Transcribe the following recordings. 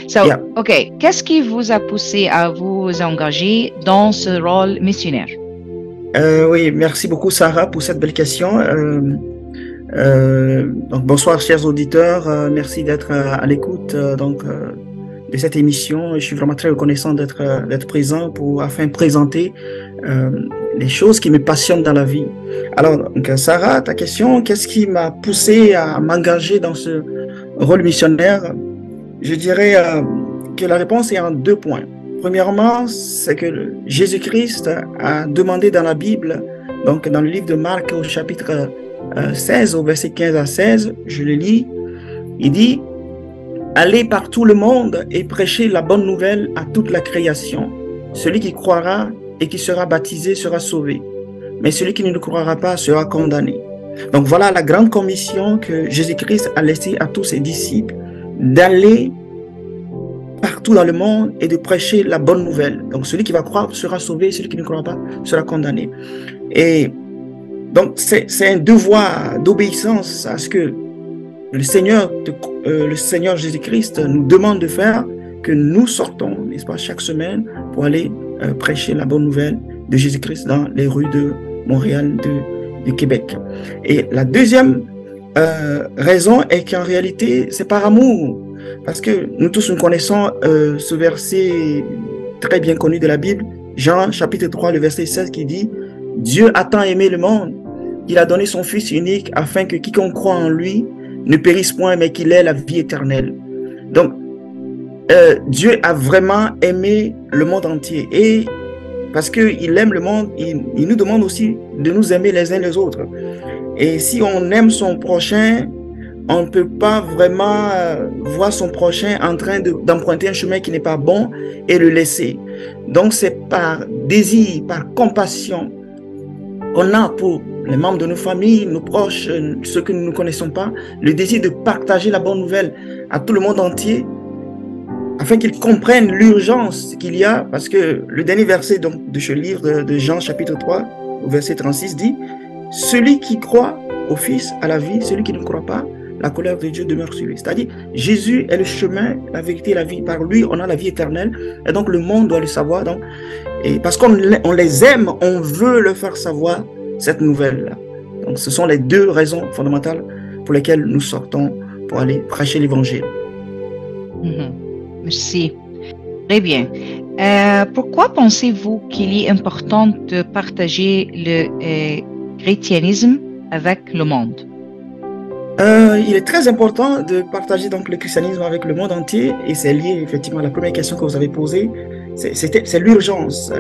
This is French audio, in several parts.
So, OK, qu'est-ce qui vous a poussé à vous engager dans ce rôle missionnaire? Oui, merci beaucoup Sarah pour cette belle question. Donc, bonsoir chers auditeurs, merci d'être à l'écoute de cette émission. Je suis vraiment très reconnaissant d'être présent afin de présenter les choses qui me passionnent dans la vie. Alors, donc, Sarah, ta question, qu'est-ce qui m'a poussé à m'engager dans ce rôle missionnaire? Je dirais que la réponse est en 2 points. Premièrement, c'est que Jésus-Christ a demandé dans la Bible, donc dans le livre de Marc au chapitre 16, au verset 15 à 16, je le lis, il dit « Allez par tout le monde et prêchez la bonne nouvelle à toute la création. Celui qui croira et qui sera baptisé sera sauvé, mais celui qui ne croira pas sera condamné. » Donc voilà la grande commission que Jésus-Christ a laissée à tous ses disciples, d'aller partout dans le monde et de prêcher la bonne nouvelle. Donc celui qui va croire sera sauvé, celui qui ne croira pas sera condamné. Et donc c'est un devoir d'obéissance à ce que le Seigneur Jésus-Christ nous demande de faire, que nous sortons, n'est-ce pas, chaque semaine pour aller prêcher la bonne nouvelle de Jésus-Christ dans les rues de Montréal, de Québec. Et la deuxième raison est qu'en réalité, c'est par amour. Parce que nous tous nous connaissons ce verset très bien connu de la Bible, Jean chapitre 3, le verset 16 qui dit « Dieu a tant aimé le monde, qu'il a donné son Fils unique afin que quiconque croit en lui ne périsse point, mais qu'il ait la vie éternelle. » Donc, Dieu a vraiment aimé le monde entier. Et parce qu'il aime le monde, il nous demande aussi de nous aimer les uns les autres. Et si on aime son prochain, on ne peut pas vraiment voir son prochain en train d'emprunter un chemin qui n'est pas bon et le laisser. Donc c'est par désir, par compassion qu'on a pour les membres de nos familles, nos proches, ceux que nous ne connaissons pas, le désir de partager la bonne nouvelle à tout le monde entier, afin qu'ils comprennent l'urgence qu'il y a, parce que le dernier verset donc, de ce livre de Jean chapitre 3, au verset 36 dit « Celui qui croit au Fils a la vie, celui qui ne croit pas, la colère de Dieu demeure sur lui. » C'est-à-dire, Jésus est le chemin, la vérité et la vie. Par lui, on a la vie éternelle. Et donc, le monde doit le savoir. Donc, et parce qu'on les aime, on veut leur faire savoir cette nouvelle-là. Donc, ce sont les 2 raisons fondamentales pour lesquelles nous sortons pour aller prêcher l'évangile. Merci. Très bien. Pourquoi pensez-vous qu'il est important de partager le chrétianisme avec le monde? Il est très important de partager donc le christianisme avec le monde entier, et c'est lié effectivement à la première question que vous avez posée, c'est l'urgence.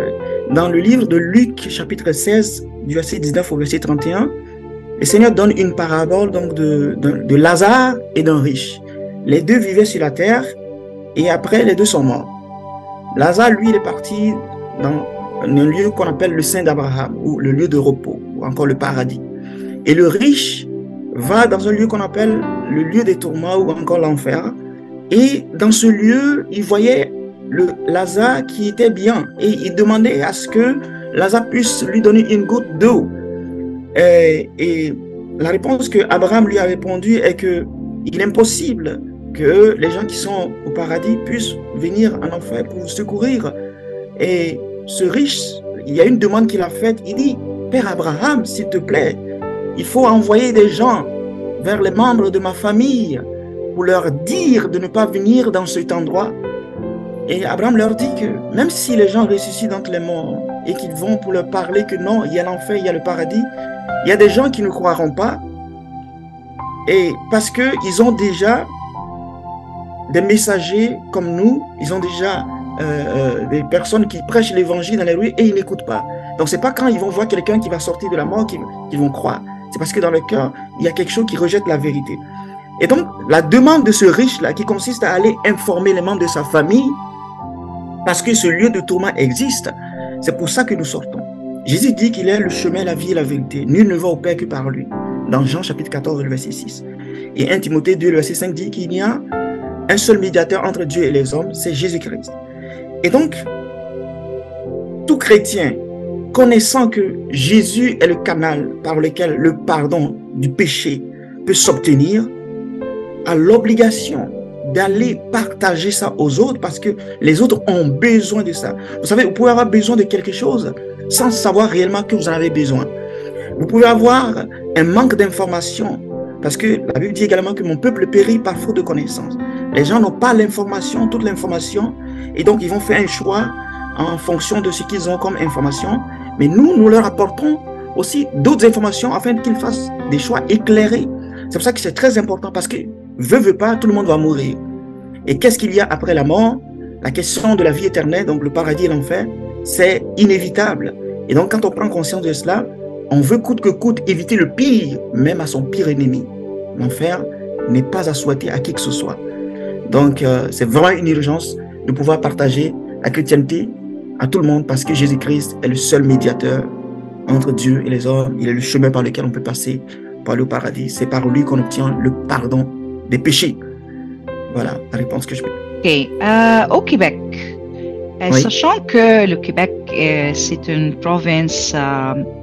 Dans le livre de Luc chapitre 16 du verset 19 au verset 31, le Seigneur donne une parabole donc de Lazare et d'un riche. Les 2 vivaient sur la terre et après les 2 sont morts. Lazare lui il est parti dans un lieu qu'on appelle le sein d'Abraham, ou le lieu de repos, ou encore le paradis. Et le riche va dans un lieu qu'on appelle le lieu des tourments ou encore l'enfer. Et dans ce lieu, il voyait le Lazare qui était bien. Et il demandait à ce que Lazare puisse lui donner une goutte d'eau. Et la réponse que Abraham lui a répondu est que il est impossible que les gens qui sont au paradis puissent venir en enfer pour vous secourir. Et ce riche, il y a une demande qu'il a faite. Il dit, « Père Abraham, s'il te plaît, il faut envoyer des gens vers les membres de ma famille pour leur dire de ne pas venir dans cet endroit. » Et Abraham leur dit que même si les gens ressuscitent d'entre les morts et qu'ils vont pour leur parler que non, il y a l'enfer, il y a le paradis, il y a des gens qui ne croiront pas. Et parce qu'ils ont déjà des messagers comme nous, ils ont déjà des personnes qui prêchent l'évangile dans les rues et ils n'écoutent pas. Donc c'est pas quand ils vont voir quelqu'un qui va sortir de la mort qu'ils vont croire. C'est parce que dans leur cœur, il y a quelque chose qui rejette la vérité. Et donc, la demande de ce riche-là, qui consiste à aller informer les membres de sa famille, parce que ce lieu de tourment existe, c'est pour ça que nous sortons. Jésus dit qu'il est le chemin, la vie et la vérité. Nul ne va au Père que par lui. Dans Jean chapitre 14, le verset 6. Et 1 Timothée 2, le verset 5 dit qu'il y a un seul médiateur entre Dieu et les hommes, c'est Jésus-Christ. Et donc, tout chrétien, connaissant que Jésus est le canal par lequel le pardon du péché peut s'obtenir, a l'obligation d'aller partager ça aux autres parce que les autres ont besoin de ça. Vous savez, vous pouvez avoir besoin de quelque chose sans savoir réellement que vous en avez besoin. Vous pouvez avoir un manque d'information parce que la Bible dit également que mon peuple périt par faute de connaissance. Les gens n'ont pas l'information, toute l'information, et donc ils vont faire un choix en fonction de ce qu'ils ont comme information. Mais nous leur apportons aussi d'autres informations afin qu'ils fassent des choix éclairés. C'est pour ça que c'est très important parce que, veut pas, tout le monde va mourir. Et qu'est-ce qu'il y a après la mort? La question de la vie éternelle, donc le paradis et l'enfer, c'est inévitable. Et donc quand on prend conscience de cela, on veut coûte que coûte éviter le pire, même à son pire ennemi. L'enfer n'est pas à souhaiter à qui que ce soit. Donc c'est vraiment une urgence de pouvoir partager la chrétienté à tout le monde parce que Jésus-Christ est le seul médiateur entre Dieu et les hommes. Il est le chemin par lequel on peut passer pour aller au paradis. C'est par lui qu'on obtient le pardon des péchés. Voilà la réponse que je peux. Ok. Au Québec, Oui. sachant que le Québec, c'est une province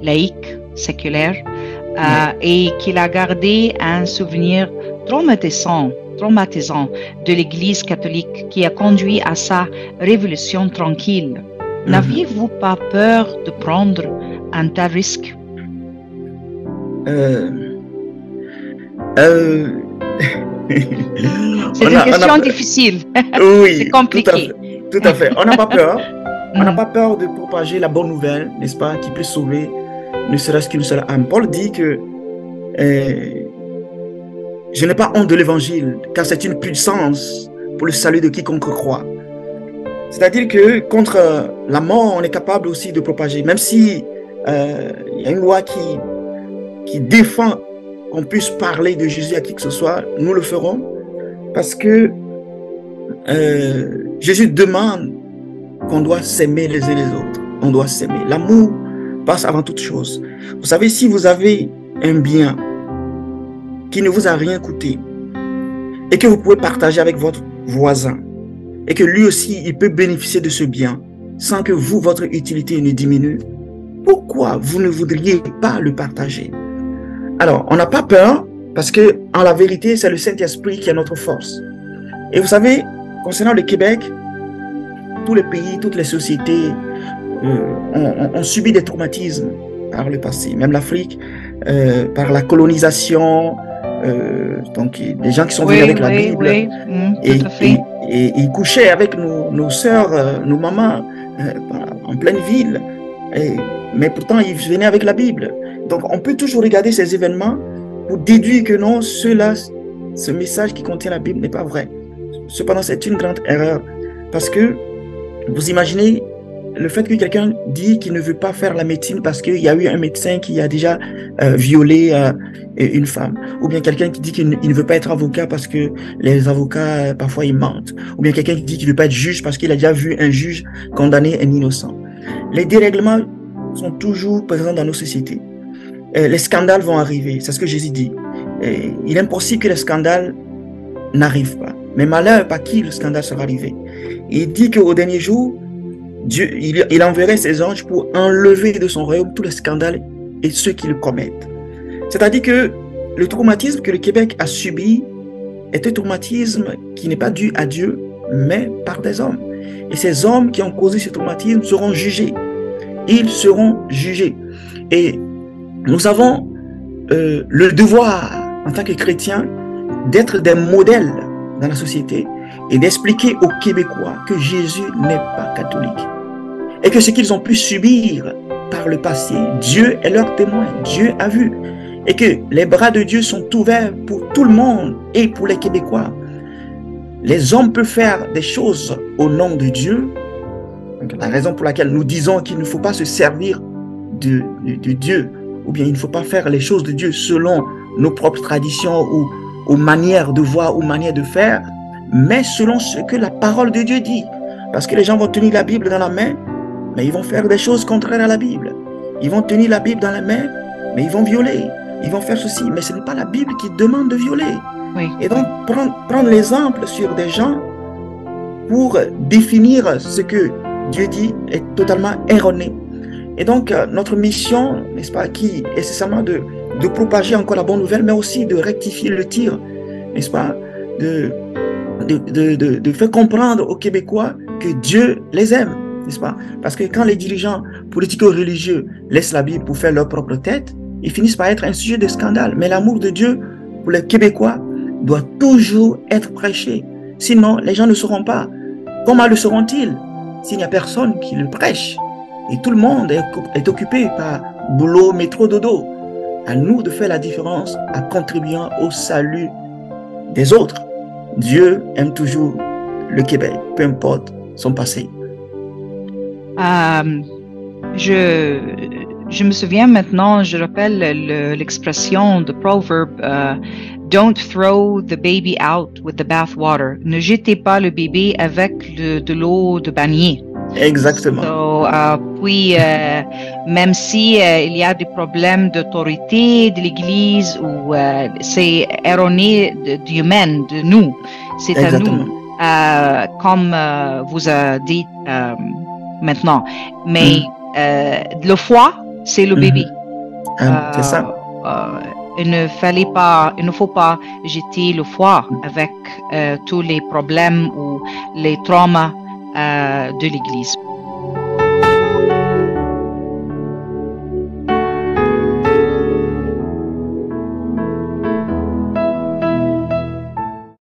laïque, séculaire, et qu'il a gardé un souvenir traumatisant de l'Église catholique qui a conduit à sa révolution tranquille. N'aviez-vous pas peur de prendre un tel risque? C'est une question difficile. Oui, c'est compliqué. Tout à fait. On n'a pas peur. On n'a pas peur de propager la bonne nouvelle, n'est-ce pas, qui peut sauver ne serait-ce qu'une seule âme. Paul dit que je n'ai pas honte de l'évangile, car c'est une puissance pour le salut de quiconque croit. C'est-à-dire que contre la mort, on est capable aussi de propager, même si il y a une loi qui défend qu'on puisse parler de Jésus à qui que ce soit, nous le ferons, parce que Jésus demande qu'on doit s'aimer les uns les autres. On doit s'aimer. L'amour passe avant toute chose. Vous savez, si vous avez un bien qui ne vous a rien coûté et que vous pouvez partager avec votre voisin et que lui aussi, il peut bénéficier de ce bien sans que vous, votre utilité ne diminue, pourquoi vous ne voudriez pas le partager? Alors, on n'a pas peur parce que, en la vérité, c'est le Saint-Esprit qui est notre force. Et vous savez, concernant le Québec, tous les pays, toutes les sociétés ont subi des traumatismes par le passé. Même l'Afrique, par la colonisation, donc des gens qui sont venus avec la Bible. Et ils couchaient avec nos sœurs, nos mamans, en pleine ville. Mais pourtant, ils venaient avec la Bible. Donc, on peut toujours regarder ces événements pour déduire que non, ce message qui contient la Bible n'est pas vrai. Cependant, c'est une grande erreur. Parce que, vous imaginez, le fait que quelqu'un dit qu'il ne veut pas faire la médecine parce qu'il y a eu un médecin qui a déjà violé une femme. Ou bien quelqu'un qui dit qu'il ne veut pas être avocat parce que les avocats, parfois, ils mentent. Ou bien quelqu'un qui dit qu'il ne veut pas être juge parce qu'il a déjà vu un juge condamner un innocent. Les dérèglements sont toujours présents dans nos sociétés. Les scandales vont arriver, c'est ce que Jésus dit. Il est impossible que les scandales n'arrivent pas. Mais malheur par qui le scandale sera arrivé. Il dit qu'au dernier jour, Dieu, il enverrait ses anges pour enlever de son royaume tous les scandales et ceux qui le commettent. C'est-à-dire que le traumatisme que le Québec a subi est un traumatisme qui n'est pas dû à Dieu, mais par des hommes. Et ces hommes qui ont causé ce traumatisme seront jugés. Ils seront jugés. Et nous avons le devoir, en tant que chrétiens, d'être des modèles dans la société et d'expliquer aux Québécois que Jésus n'est pas catholique. Et que ce qu'ils ont pu subir par le passé, Dieu est leur témoin, Dieu a vu. Et que les bras de Dieu sont ouverts pour tout le monde et pour les Québécois. Les hommes peuvent faire des choses au nom de Dieu. Donc, la raison pour laquelle nous disons qu'il ne faut pas se servir de Dieu, ou bien il ne faut pas faire les choses de Dieu selon nos propres traditions ou aux manières de voir ou manières de faire, mais selon ce que la parole de Dieu dit. Parce que les gens vont tenir la Bible dans la main, mais ils vont faire des choses contraires à la Bible. Ils vont tenir la Bible dans la main, mais ils vont violer. Ils vont faire ceci, mais ce n'est pas la Bible qui demande de violer. Oui. Et donc, prendre l'exemple sur des gens pour définir ce que Dieu dit est totalement erroné. Et donc, notre mission, n'est-ce pas, qui est nécessairement de propager encore la bonne nouvelle, mais aussi de rectifier le tir, n'est-ce pas, de de faire comprendre aux Québécois que Dieu les aime, n'est-ce pas? Parce que quand les dirigeants politico-religieux laissent la Bible pour faire leur propre tête, ils finissent par être un sujet de scandale. Mais l'amour de Dieu pour les Québécois doit toujours être prêché. Sinon, les gens ne sauront pas. Comment le sauront-ils s'il n'y a personne qui le prêche? Et tout le monde est occupé par boulot, métro, dodo. À nous de faire la différence en contribuant au salut des autres. Dieu aime toujours le Québec, peu importe son passé. Je me souviens maintenant, je rappelle l'expression de proverbe Don't throw the baby out with the bathwater. Ne jetez pas le bébé avec de l'eau de baigner. Exactement. Puis, même si il y a des problèmes d'autorité de l'Église ou c'est erroné d'humain, de nous, c'est à nous, comme vous a dit maintenant. Mais le foie, c'est le bébé. C'est ça. Il ne faut pas jeter le foie avec tous les problèmes ou les traumas de l'Église.